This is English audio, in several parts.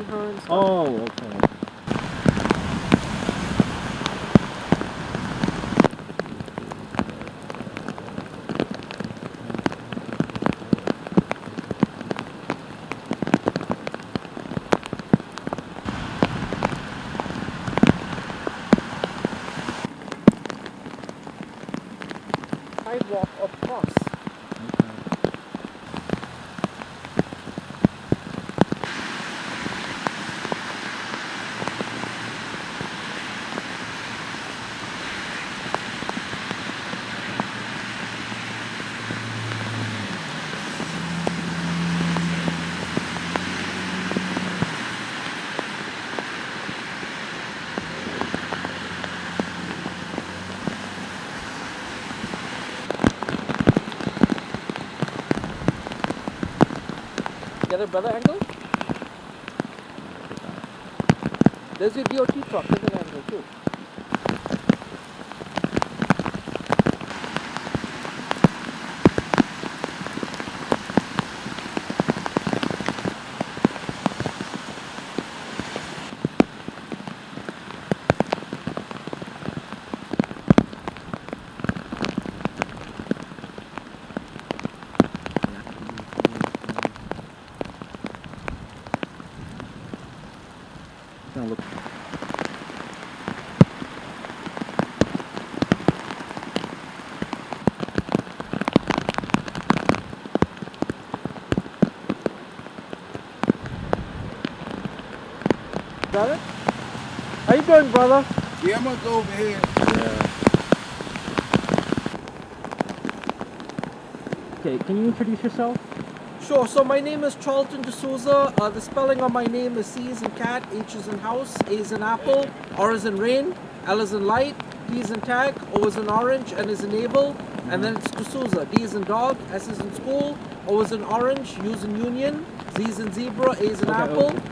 following her and stuff. Oh, okay. Sidewalk across. Get a better angle? There's your DOT truck. Get an angle too. Gonna look. Got it? How you doing, brother? Yeah, I'm gonna go over here. Yeah. Okay, can you introduce yourself? Sure. So my name is Charlton D'Souza. The spelling of my name is C is in cat, H is in house, A is in apple, R is in rain, L is in light, T is in tag, O is in orange, N is in navel, and then it's D'Souza. D is in dog, S is in school, O is in orange, U is in union, Z is in zebra, A is in apple. Okay.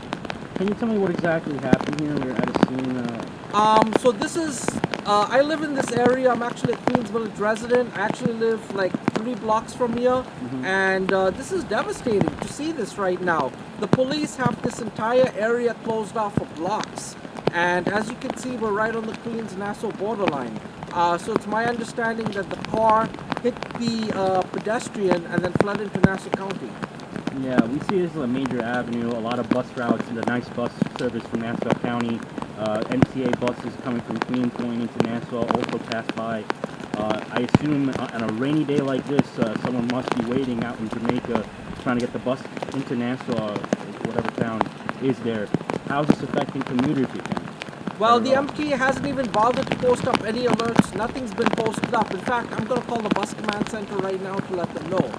Can you tell me what exactly happened here? We're at a scene. So this is, I live in this area. I'm actually a Queens Village resident. I actually live like 3 blocks from here. And this is devastating to see this right now. The police have this entire area closed off for blocks. And as you can see, we're right on the Queens-Nassau borderline. So it's my understanding that the car hit the pedestrian and then fled into Nassau County. Yeah, we see this as a major avenue. A lot of bus routes and a nice bus service from Nassau County. MTA buses coming from Queens going into Nassau also pass by. I assume on a rainy day like this, someone must be waiting out in Jamaica trying to get the bus into Nassau, whatever town is there. How's this affecting commuters, you think? Well, the MTA hasn't even bothered to post up any alerts. Nothing's been posted up. In fact, I'm going to call the bus command center right now to let them know.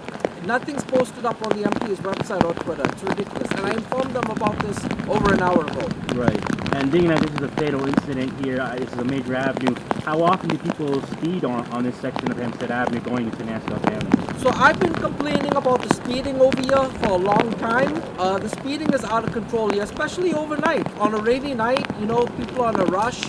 Nothing's posted up on the MTA's website or Twitter. It's ridiculous. And I informed them about this over an hour ago. Right. And being that this is a fatal incident here, this is a major avenue, how often do people speed on this section of Hempstead Avenue going into Nassau County? So I've been complaining about the speeding over here for a long time. The speeding is out of control here, especially overnight. On a rainy night, you know, people are in a rush.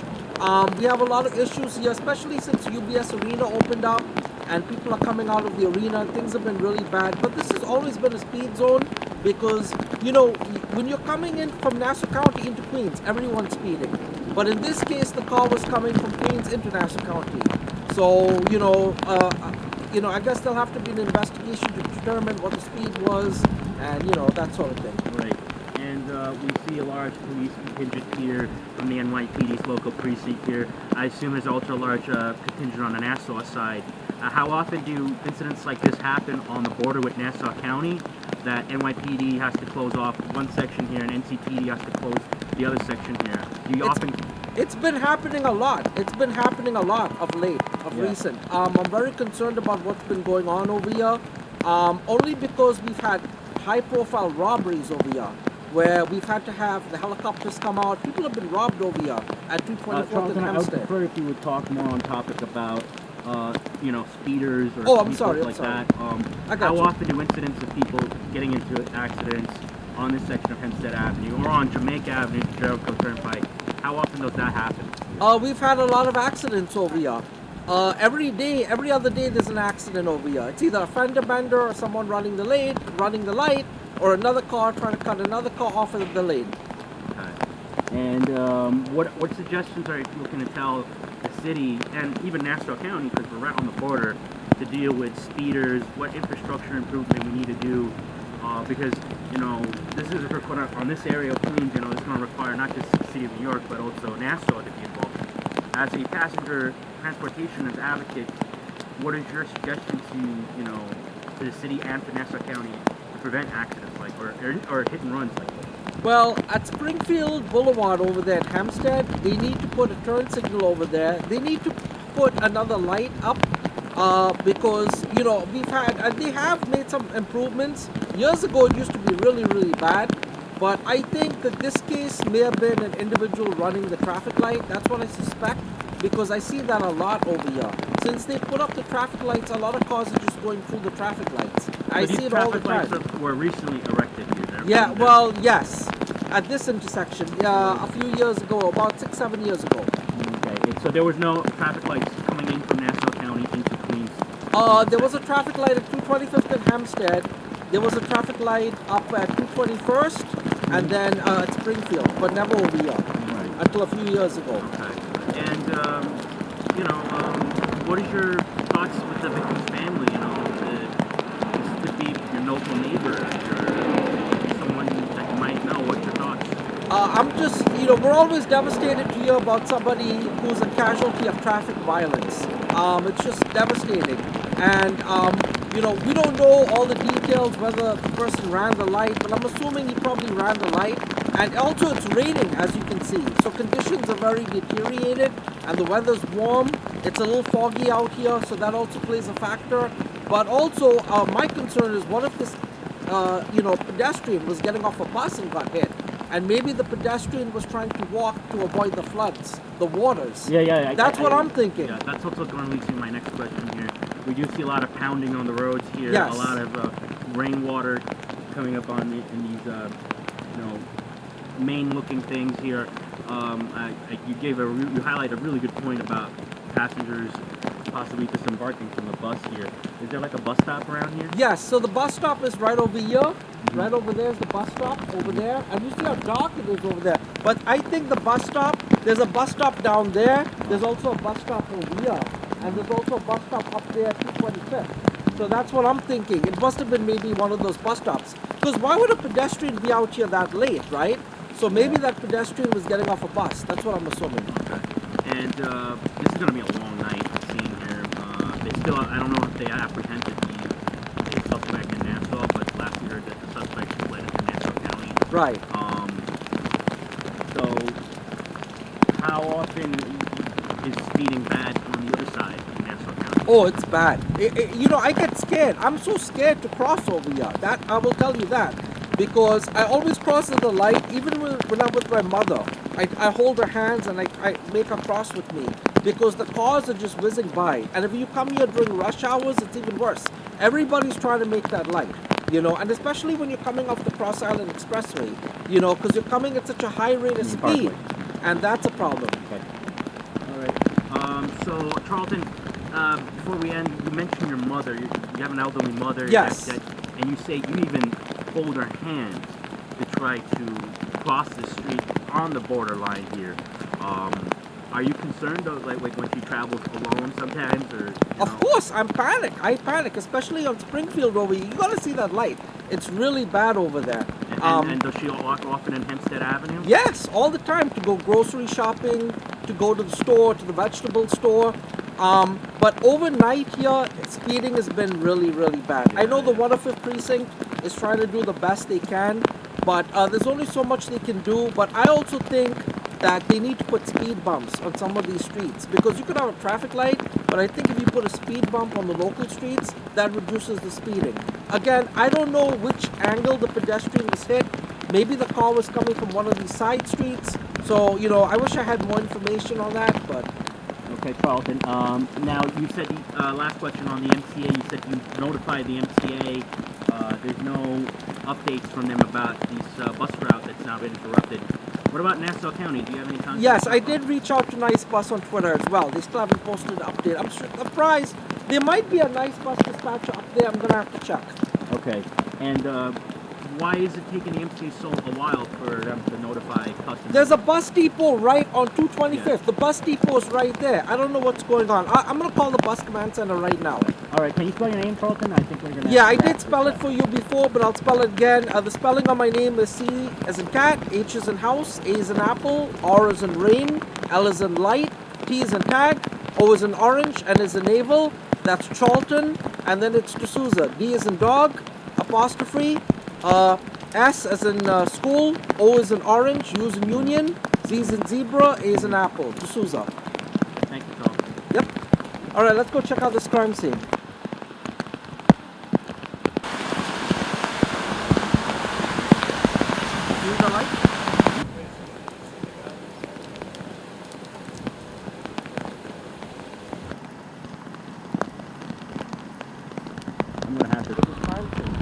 We have a lot of issues here, especially since UBS Arena opened up and people are coming out of the arena. Things have been really bad, but this has always been a speed zone because, you know, when you're coming in from Nassau County into Queens, everyone's speeding. But in this case, the car was coming from Queens into Nassau County. So, I guess there'll have to be an investigation to determine what the speed was and, you know, that sort of thing. Right. And we see a large police contingent here from the NYPD's local precinct here. I assume there's also a large contingent on the Nassau side. How often do incidents like this happen on the border with Nassau County that NYPD has to close off one section here and NCPD has to close the other section here? Do you It's been happening a lot. It's been happening a lot of late, recent. I'm very concerned about what's been going on over here, only because we've had high-profile robberies over here, where we've had to have the helicopters come out. People have been robbed over here at 224th Charlton, and I would Hempstead. prefer if you would talk more on topic about, speeders or Oh, I'm people sorry, like that. I got How you. often do incidents of people getting into accidents on this section of Hempstead Avenue or on Jamaica Avenue, Jericho Turnpike, how often does that happen? We've had a lot of accidents over here. Every other day there's an accident over here. It's either a fender bender or someone running the light, or another car trying to cut another car off of the lane. And what suggestions are you looking to tell the city and even Nassau County, because we're right on the border, to deal with speeders? What infrastructure improvement we need to do? Because this is on this area of Queens. It's going to require not just the city of New York but also Nassau to be involved. As a passenger transportation advocate, what is your suggestion to the city and to Nassau County to prevent accidents or hit and runs like this? Well, at Springfield Boulevard over there at Hampstead, they need to put a turn signal over there. They need to put another light up because we've had and they have made some improvements. Years ago, it used to be really, really bad. But I think that this case may have been an individual running the traffic light. That's what I suspect, because I see that a lot over here. Since they put up the traffic lights, a lot of cars are just going through the traffic lights. I see it all the time. Traffic lights were recently erected here. Yeah, well, yes. At this intersection, a few years ago, about 6-7 years ago. Okay, so there was no traffic lights coming in from Nassau County into Queens? There was a traffic light at 225th and Hampstead. There was a traffic light up at 221st and then at Springfield, but never over here until a few years ago. Okay. And, what is your thoughts with the victim's family? This could be your local neighbor, or someone that you might know. What's your thoughts? I'm just, we're always devastated to hear about somebody who's a casualty of traffic violence. It's just devastating. And, we don't know all the details, whether the person ran the light, but I'm assuming he probably ran the light. And also it's raining, as you can see. So conditions are very deteriorated and the weather's warm. It's a little foggy out here, so that also plays a factor. But also, my concern is what if this, pedestrian was getting off a bus and got hit? And maybe the pedestrian was trying to walk to avoid the floods, the waters. Yeah. That's what I'm thinking. Yeah, that's also going to lead to my next question here. We do see a lot of pounding on the roads here. Yes. A lot of rainwater coming up in these, main-looking things here. You highlight a really good point about passengers possibly disembarking from the bus here. Is there like a bus stop around here? Yes, so the bus stop is right over here. Right over there is the bus stop over there. And you see how dark it is over there. But I think the bus stop, there's a bus stop down there. There's also a bus stop over here. And there's also a bus stop up there at 225th. So that's what I'm thinking. It must have been maybe one of those bus stops. Because why would a pedestrian be out here that late, right? So maybe that pedestrian was getting off a bus. That's what I'm assuming. Okay. And this is going to be a long night scene here. I don't know if they apprehended the suspect in Nassau, but last we heard that the suspect fled into Nassau County. Right. So how often is speeding bad on the other side in Nassau County? Oh, it's bad. I get scared. I'm so scared to cross over here. That I will tell you that. Because I always cross at the light, even when I'm with my mother. I hold her hands and I make her cross with me. Because the cars are just whizzing by. And if you come here during rush hours, it's even worse. Everybody's trying to make that light. And especially when you're coming off the Cross Island Expressway, because you're coming at such a high rate of speed. And that's a problem. Okay. All right. So, Charlton, before we end, you mentioned your mother. You have an elderly mother. Yes. And you say you even hold her hand to try to cross the street on the borderline here. Are you concerned though, like when she travels alone sometimes, or? Of course, I panic, especially on Springfield over here. You gotta see that light. It's really bad over there. And does she walk often in Hempstead Avenue? Yes, all the time, to go grocery shopping, to go to the store, to the vegetable store. But overnight here, speeding has been really, really bad. I know the 105th Precinct is trying to do the best they can, but there's only so much they can do. But I also think that they need to put speed bumps on some of these streets, because you could have a traffic light, but I think if you put a speed bump on the local streets, that reduces the speeding. Again, I don't know which angle the pedestrian was hit. Maybe the car was coming from one of these side streets. So, I wish I had more information on that, but... Okay, Charlton. Now, you said, last question on the MTA, you said you notified the MTA. There's no updates from them about this bus route that's now been interrupted. What about Nassau County? Do you have any contact? Yes, I did reach out to Nice Bus on Twitter as well. They still haven't posted an update. I'm surprised. There might be a Nice Bus dispatcher up there. I'm going to have to check. Okay. And why is it taking the MTA so a while for them to notify customers? There's a bus depot right on 225th. Yeah. The bus depot is right there. I don't know what's going on. I'm gonna call the bus command center right now. All right, can you spell your name, Charlton? I think we're gonna. Yeah, I have to did wrap spell this it up. for you before, but I'll spell it again. The spelling on my name is C as in cat, H as in house, A as in apple, R as in rain, L as in light, T as in tag, O as in orange, N as in navel. That's Charlton, and then it's D'Souza. D as in dog, apostrophe, S as in school, O as in orange, U as in union, Z as in zebra, A as in apple. D'Souza. Thank you, Charlton. Yep. All right, let's go check out this crime scene. Use the light. I'm gonna have to. Crime scene.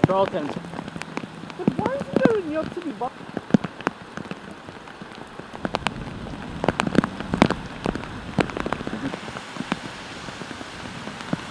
Charlton. But why is there in New York City?